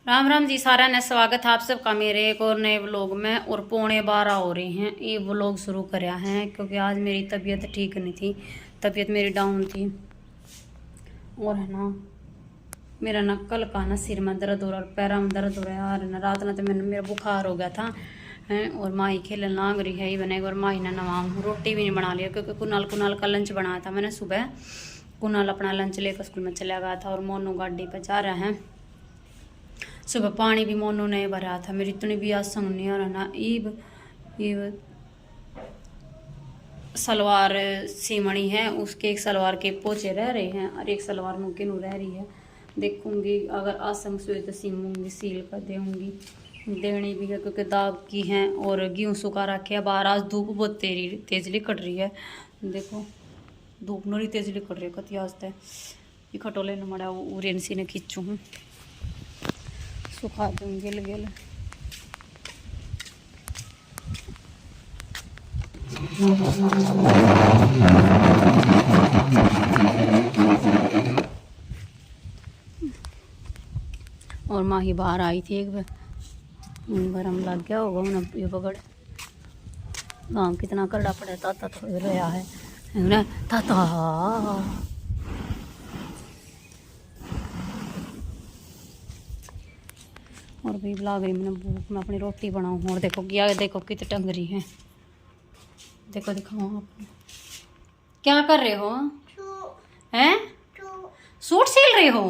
राम राम जी सारा ने स्वागत है आप सबका मेरे एक और नए व्लॉग में। और 11:15 हो रही हैं ये व्लॉग शुरू कराया है क्योंकि आज मेरी तबीयत ठीक नहीं थी। तबीयत मेरी डाउन थी और है ना मेरा ना कल का ना सिर में दर्द हो रहा है, पैरों में दर्द हो रहा है यार ना। रात ना तो मेरा बुखार हो गया था हैं और माही खेलने लाग रही है ये बनेगा। और माही ने नवा रोटी भी नहीं बना लिया क्योंकि कुनाल का लंच बनाया था मैंने सुबह। कुनाल अपना लंच लेकर स्कूल में चला गया था और मोनू गाड़ी पर जा रहे हैं। सुबह पानी भी मोनू ने भरा था। मेरी इतनी भी आज संग नहीं आ रहा ना। ईब सलवार सीमणी है उसके एक सलवार के पोचे रह रहे हैं और एक सलवार मुमकिन रह रही है। देखूंगी अगर आसंग सुई तो सीमूंगी सील कर देऊंगी। देनी भी है क्योंकि दाग की हैं और गेहूँ सुखा रखे है बाहर। आज धूप बहुत तेज लिकट रही है। देखो धूप नोरी तेज लिकट रही है कति आज तक ये खटोले न मड़ा उरेन सी ने खींचू हूँ सुखा दूँ गिल गिल। और माही बाहर आई थी एक बार हम लग गया होगा उन्हें ये पकड़ गाँव कितना कड़ा पड़ा ताता तो रोया है ना ताता। और भी लाग रही मैंने भूख में अपनी रोटी बनाऊँ। और देखो क्या देखो कितनी टंग रही है। देखो दिखाओ आप क्या कर रहे हो हैं? सूट सिल रहे हो?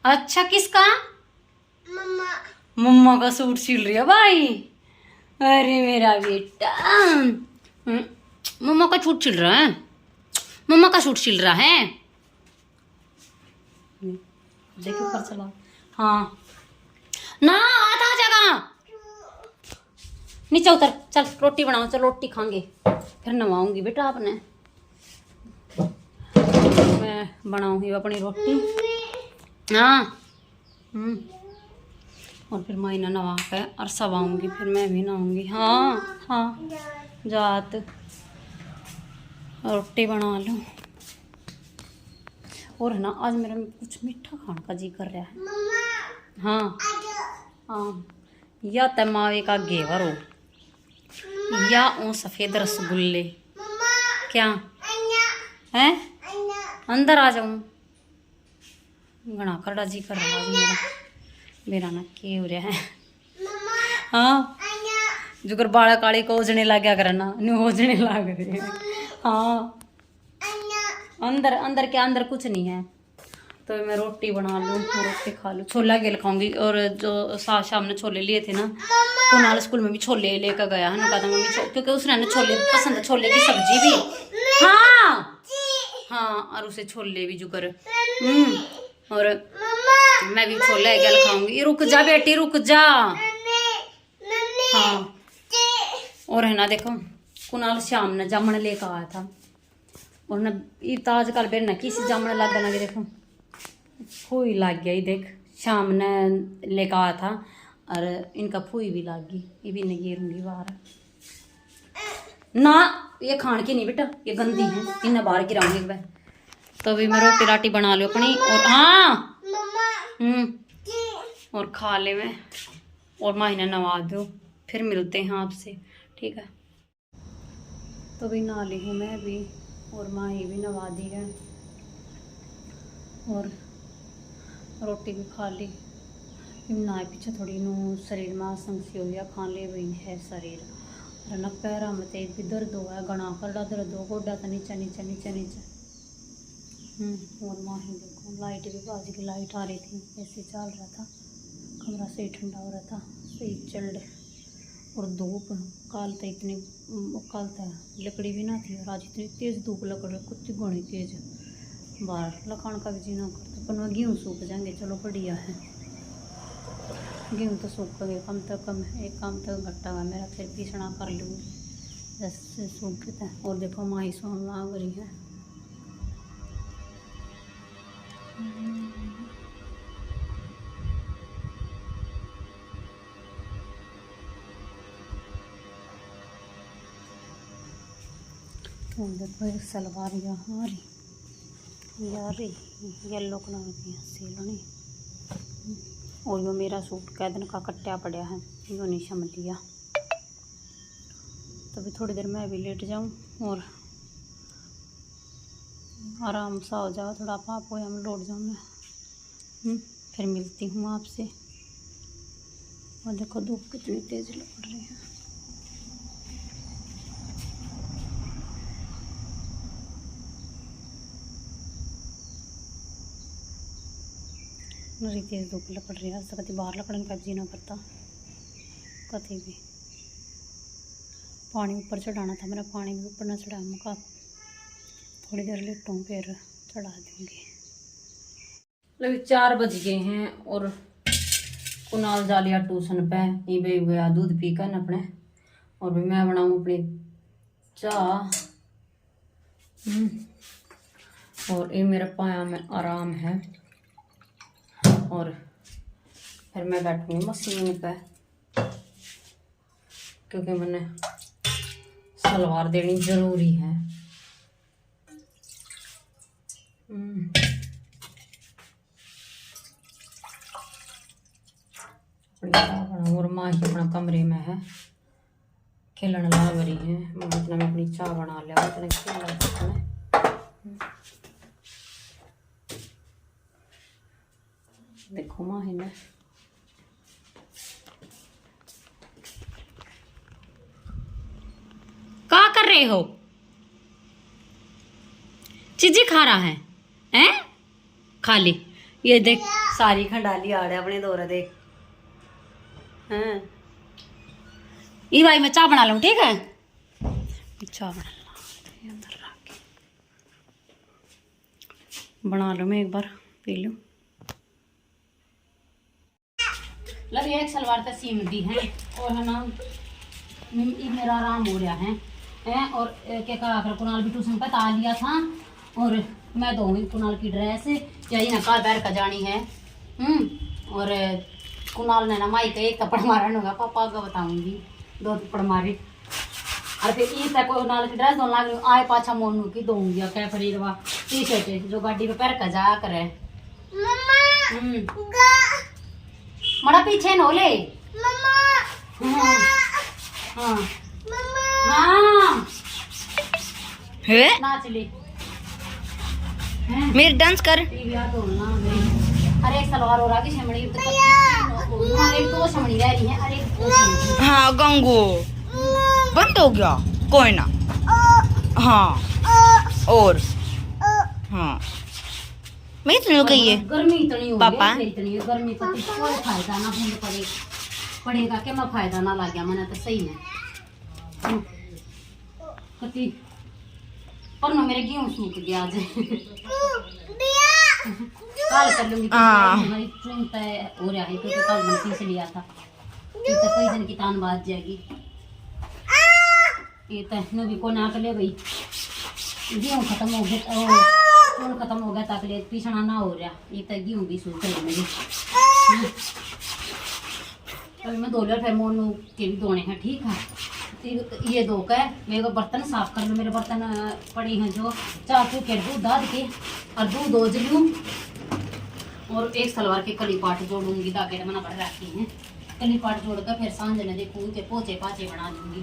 अच्छा किसका? मम्मा का सूट सिल रही है भाई। अरे मेरा बेटा मम्मा का सूट सिल रहा है। मम्मा का सूट सिल रहा है। देखो ऊपर चला हाँ ना आधा जगह नीचे उतर चल रोटी बनाओ। चल रोटी खाएंगे फिर नवाऊंगी बेटा आपने। मैं बनाऊंगी अपनी रोटी हाँ और फिर मैं नवा के और सवाऊंगी फिर मैं भी नहाऊंगी। हाँ हाँ जात रोटी बना लूँ। और है ना आज मेरा कुछ मीठा खाने का जी कर रहा है। हाँ हाँ या तो मावे का घेवर हो या वो सफ़ेद रसगुल्ले। क्या है अंदर आ जाऊँ? घना खड़ा जी कर रहा है मेरा ना के हो रहा है। हाँ जुगर बाड़ा काले को ओजने लग गया करना न्यू ओजने लग रहे हैं। हाँ अंदर अंदर के अंदर कुछ नहीं है तो मैं रोटी बना लूँ रोटी खा लूँ। छोला गेल खाऊंगी। और जो शाम ने छोले लिए थे ना कुनाल स्कूल में भी छोले लेकर गया है ना कहता मम्मी क्योंकि उसने ना छोले पसंद है छोले की सब्जी भी। हाँ हाँ और उसे छोले भी जुगर और मैं भी छोले गेल खाऊंगी। रुक जा बेटी रुक जा। हाँ और है ना देखो कुनाल शाम ने जामन लेकर आया था और न ताज कल बेर न किसी जामन लग लगे। देखो फूई लग गया देख शाम ने लेकर आया था और इनका फूई भी लग गई। ये भी नहीं गिरूंगी बाहर ना ये खान की नहीं बेटा ये गंदी है इन्हें बाहर गिराऊंगी मैं। तो भी मैं रोटी राटी बना लो अपनी और हाँ और खा ले मैं और माही नवा दो फिर मिलते हैं आपसे ठीक है। तो भी नहा ली हूँ मैं भी और माही भी नवा दी है और रोटी भी खा ली। ना पीछे थोड़ी नू शरीर में आसंसी हो गया खान ले हुई है शरीर और न पैर में तो भी दर्द हुआ है घना करड़ा दर्द हो गोडा था नीचे नीचे नीचे नीचे। और माही देखो लाइट भी बाज की लाइट आ रही थी ऐसे चल रहा था कमरा सही ठंडा हो रहा था सही चल रहे। और धूप कल तो इतनी कल तो लकड़ी भी ना थी और आज इतनी तेज़ धूप लग रही कुत्ती घनी तेज बाहर लखान का भी जी ना करता पर वह गेहूँ सूख जाएंगे। चलो बढ़िया है गेहूँ तो सूख गए कम तो कम एक काम तो घट्टा हुआ मेरा फिर पीसना कर लूँगी जैसे सूख गए। और देखो माही सोन लाग रही है। और देखो एक सलवार यहाँ रही यार येलो कलर की सिलनी और यो मेरा सूट कै दिन का कट्टा पड़ा है, यो नहीं समझ लिया। तभी थोड़ी देर मैं भी लेट जाऊं और आराम सा हो जाओ, थोड़ा पाप हो हम लौट जाऊँ मैं। फिर मिलती हूँ आपसे। और देखो धूप कितनी तेज लग रही है। मेरी तेज धूप लपड़ रही है। आज कभी बाहर लकड़न का जीना पड़ता कभी भी। पानी ऊपर चढ़ाना था मेरा, पानी भी ऊपर ना चढ़ा, मैं थोड़ी देर लेटूँ फिर चढ़ा दूँगी। लगभग 4 बज गए हैं और कुनाल जा लिया ट्यूशन पे। ये भी गया दूध पी कर अपने, और भी मैं बनाऊँ अपनी चाह। और ये मेरा पाया में आराम है। और फिर मैं बैठूँगी मशीन पे, क्योंकि मैंने सलवार देनी जरूरी है। और माँ ही अपना कमरे में है, खेलने लग रही है। मतलब मैं अपनी चाय बना लिया, इतने खेल। देखो माँ ही ने क्या कर रहे हो? चीजी खा रहा है हैं? खा ली। ये देख सारी खंडाली आड़े अपने दौरे देख। हैं ये भाई मैं चाय बना लूं, ठीक है? चाय बना लो, मैं एक बार पी लूं। लग एक सलवार तक सीम दी है और है ना, मेरा आराम हो रहा है। और क्या कहा कुनाल भी ट्यूशन पे ता लिया था, और मैं दूंगी कुनाल की ड्रेस यही ना कार बैर का जानी है। और कुनाल ने ना माई का एक थप्पड़ मारन होगा, पापा का बताऊंगी 2 थप्पड़ मारे। और फिर ई तक कुनाल की ड्रेस दोनों लाग आए पाछा मोनू की दूंगी क्या फरीदवा टी शर्ट जो गाड़ी पे पैर का जा करे। मड़ा पीछे नो ले मम्मा। हाँ हाँ है नाच ले मेरी डांस कर। अरे एक सलवार और आगे शमड़ी तो एक 2 शमड़ी रह रही है। अरे हाँ गंगू बंद हो गया, कोई ना। हाँ और हाँ मैं इतनी गई है गर्मी इतनी हो पापा। इतनी गर्मी का कोई फायदा ना बूंद पड़ेगा के मैं फायदा ना लग गया मैंने तो सही में कति पर ना मेरे गेहूं सूख गया आज। कल कर लूंगी हमारी चुनता हो रहा है, क्योंकि कल मैं पीस लिया था। ये तो कई दिन की तान बात जाएगी। ये तो नो भी को ना कर ले भाई, गेहूं खत्म हो गया, चून खत्म हो गया ताकि पीसना ना हो रहा। ये तो गेहूं भी सूख रही मेरी। अभी मैं धो लिया, फिर मोनू के भी धोने हैं, ठीक है? ये धो कर मेरे को बर्तन साफ कर लो। मेरे बर्तन पड़े हैं जो 4 के दूध दाद के और दूध दोज लूँ। और एक सलवार के कली पाट जोड़ूंगी, धागे बना पड़ रखे हैं। कली पाट जोड़ कर फिर सांझ ने देखूंगी के पोचे पाचे बना दूंगी।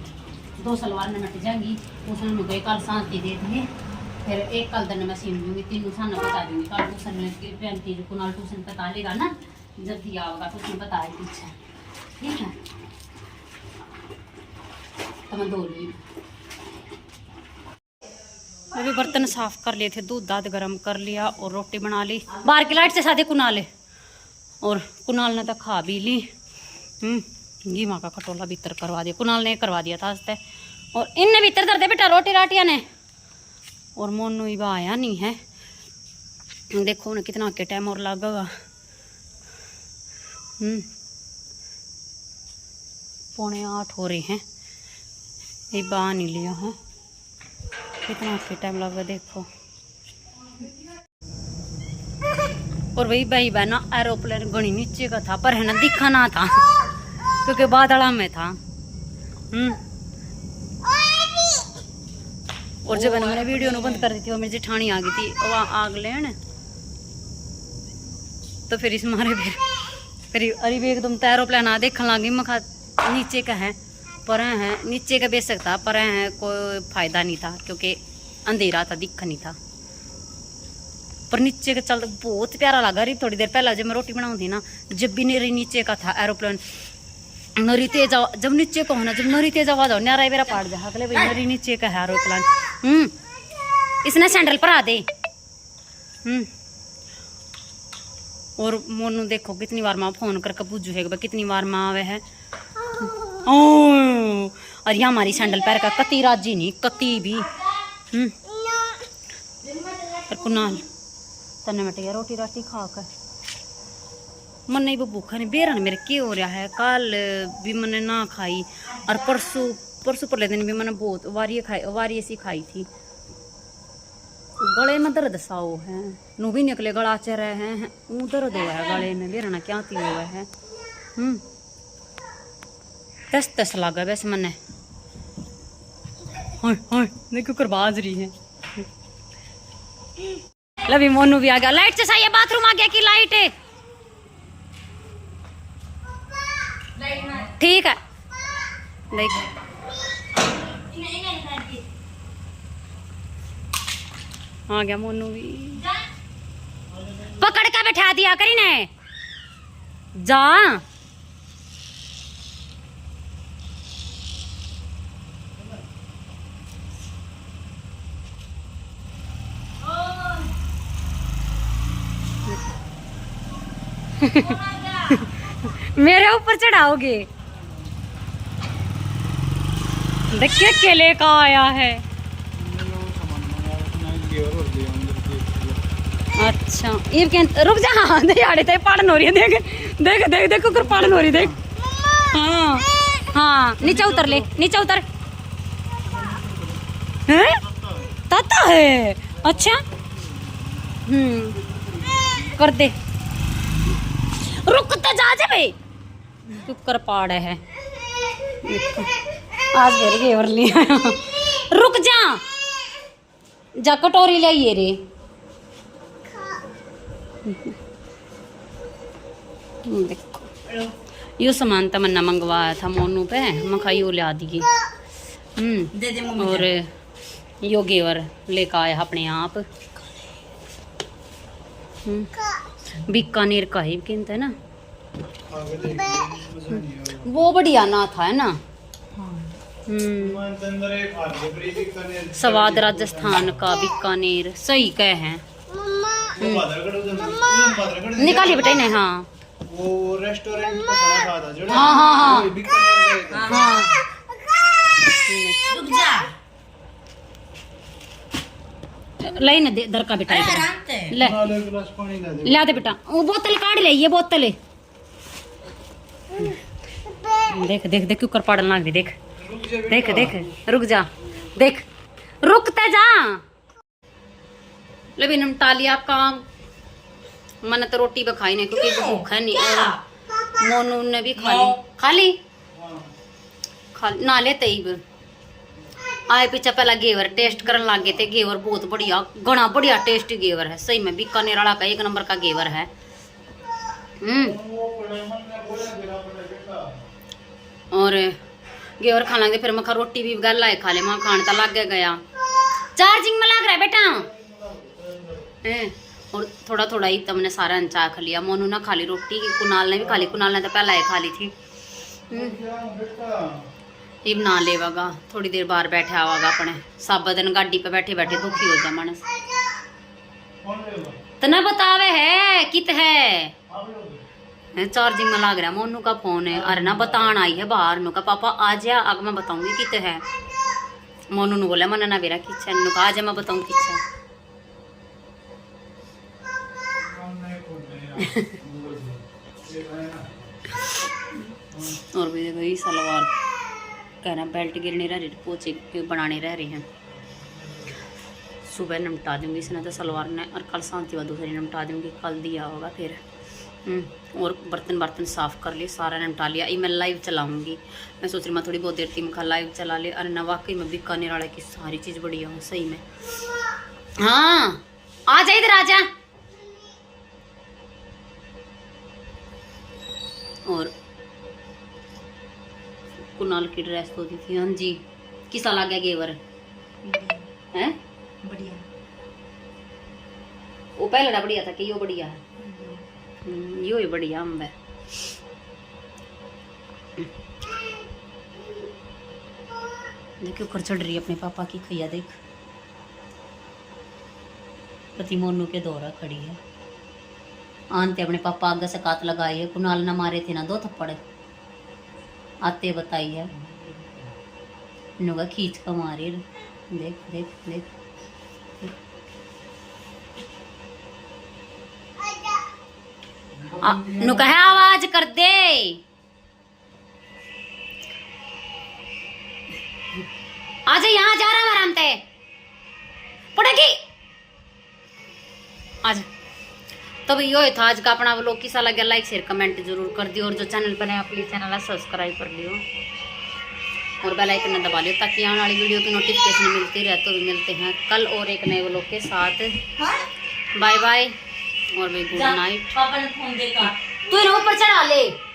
2 सलवार ने मट जाएंगी, उसने गए कल सांझ दे दिए। फिर एक कल दिन मैं सीन दूंगी, 3 साल बता दूंगी। कल ट्यूशन में पैंती जो कुनाल ट्यूशन बता लेगा ना, जब दिया होगा तो उसने बताया पीछे, ठीक है? तो मैं धो ली। अभी बर्तन साफ कर लिए थे, दूध दाद गर्म कर लिया और रोटी बना ली। बाहर की लाइट से शादी कुनाल है, और कुनाल ने तो खा भी ली। घी माँ का खटोला भीतर करवा दिया, कुनाल ने करवा दिया था आज तक। और इनने भीतर दर दे बेटा रोटी राटिया ने। और मोनू ही आया नहीं है, देखो उन्हें कितना के टाइम और लगेगा। 7:45 हो रहे हैं, ये बा नहीं लिया है, कितना के टाइम लगा देखो। और वही भाई बहना एरोप्लेन गणी नीचे का था, पर है ना दिखा ना था क्योंकि बादला में था। और जब मैंने वीडियो नु बंद कर दी थी, और मेरी जेठानी आ गई थी वहाँ आग लेन, तो फिर इस मारे फिर फिर अरे भी एकदम एरोप्लेन आ देखने लगी मखा नीचे का है पर है नीचे का बेशक था पर है कोई फायदा नहीं था क्योंकि अंधेरा था दिख नहीं था पर नीचे का चल बहुत प्यारा लगा रही थोड़ी देर पहले जब मैं रोटी बनाऊँ थी ना जब भी मेरे नीचे का था एरोप्लेन नरी तेज जब नीचे को होना जब नरी तेज आवाज हो न्यारा मेरा पाड़ जा अगले भाई नरी नीचे का है एरोप्लेन इसने सैंडल पर आ दे और मोनू देखो कितनी बार माँ फोन करके पूछू है कितनी बार माँ आवे है और ये हमारी सैंडल पैर का कती राजी नहीं कती भी पर कुनाल तने मटिया रोटी राटी खा कर मन नहीं वो भूखा नहीं बेरन मेरे क्या हो रहा है कल भी मैंने ना खाई और परसों परले दिन भी मैंने बहुत वारी ऐसी खाई थी गले में दर्द सा हो है नू भी निकले गला च रहे हैं दर्द हुआ है गले में बेरना क्या थी हुआ है तस तस लगा वैसे मैंने देखो कर बाज रही है लवी मोनू भी आ गया लाइट से सही है बाथरूम आ गया कि लाइट है ठीक है देख आ गया मोनू भी पकड़ के बैठा दिया करी ने जा मेरे ऊपर चढ़ाओगे देखिए केले का आया है अच्छा ये रुक जा दिहाड़ी ते पाड़न हो रही है देख देख देख देख कुकर पाड़न हो रही देख हाँ हाँ नीचे उतर ले नीचे उतर हैं ताता है अच्छा कर दे रुक तो जा भाई कुकर पाड़ है आज मेरे घेवर लिया रुक जा कटोरी लाइए रे देखो यो सामान तमन्ना मंगवाया था मोनू पे मखा यो ला दिए और यो घेवर लेकर आया अपने आप बीकानेर का ही कहते है ना वो बढ़िया ना था है ना स्वाद राजस्थान का बीकानेर सही कह है निकालिए बेटा ने हाँ वो रेस्टोरेंट का खाना खा था जो हाँ हाँ हाँ रुक जा ले ना दे दर का बेटा ले गिलास पानी ला दे ला दे बेटा वो बोतल काट ले ये बोतल देख देख देख क्यों कर पाड़न लाग रही देख देख देख रुक जा देख रुकते जा ले भी निपटा लिया काम मैंने तो रोटी पे खाई नहीं क्योंकि भूख है नहीं और मोनू ने भी खा ली ना लेते ही आए पीछे पहला घेवर टेस्ट करने लगे थे घेवर बहुत बढ़िया घना बढ़िया टेस्टी घेवर है सही में बीकानेर वाला का 1 नंबर का घेवर है और घेवर खाना लगे फिर मैं रोटी भी गल लाए खा ले मैं खाने तो लग गया चार्जिंग में लग रहा है बेटा और थोड़ा थोड़ा ही तुमने सारा अंचा खा लिया मोनू ना खा ली रोटी कुनाल ने भी खा ली कुनाल ने तो पहला ही खा ली थी ये ना लेवागा थोड़ी देर बाहर बैठे आवागा अपने सब दिन गाड़ी पे बैठे बैठे दुखी हो जा मानस तो ना बतावे है कित है चार्जिंग में लग रहा मोनू का फोन है अरे ना बतान आई है बाहर नु का पापा आ जा आग मैं बताऊंगी कित है मोनू नु बोला मना ना बेरा किच्छा नु का आज मैं बताऊं किच्छा और भी देखो ये सलवार कहना बेल्ट गिरने रह रही पोचे बनाने रह रहे हैं सुबह निपटा दूंगी इसने तो सलवार ने और कल शांति व दूसरी निपटा दूंगी कल दिया होगा फिर और बर्तन साफ़ कर लिए सारा निपटा लिया ये मैं लाइव चलाऊंगी मैं सोच रही मैं थोड़ी बहुत देर तीन लाइव चला ले अरे ना वाकई में बीकानेर वाले की सारी चीज़ बढ़िया हो सही में हाँ आ जा इधर आ जा और कुणाल की ड्रेस तो दी थी। हाँ जी, किसा लग गया घेवर है? बढ़िया। वो पहले बढ़िया था कि यो बढ़िया है? यो ही बढ़िया अम्ब है। देखियो ऊपर चढ़ रही है अपने पापा की खैया, देख पति मोनू के दौरा खड़ी है। आनते अपने पापा आगे से कात लगाई है, कुणाल ना मारे थे ना 2 थप्पड़ आते बताई है, नुगा खींच का मारे। देख देख देख, नु कहे आवाज कर दे। आज यहाँ जा रहा आराम ते पड़ेगी आज। तब यो था आज का अपना व्लॉग। किसा लगे लाइक शेयर कमेंट जरूर कर दियो, और जो चैनल पर है प्लीज चैनल सब्सक्राइब कर लियो और बेल आइकन दबा लियो ताकि आने वाली वीडियो की नोटिफिकेशन मिलती रहे। तो भी मिलते हैं कल और एक नए व्लॉग के साथ। बाय बाय और भाई गुड नाइट। पापा ने फोन देखा तू ऊपर चढ़ा ले।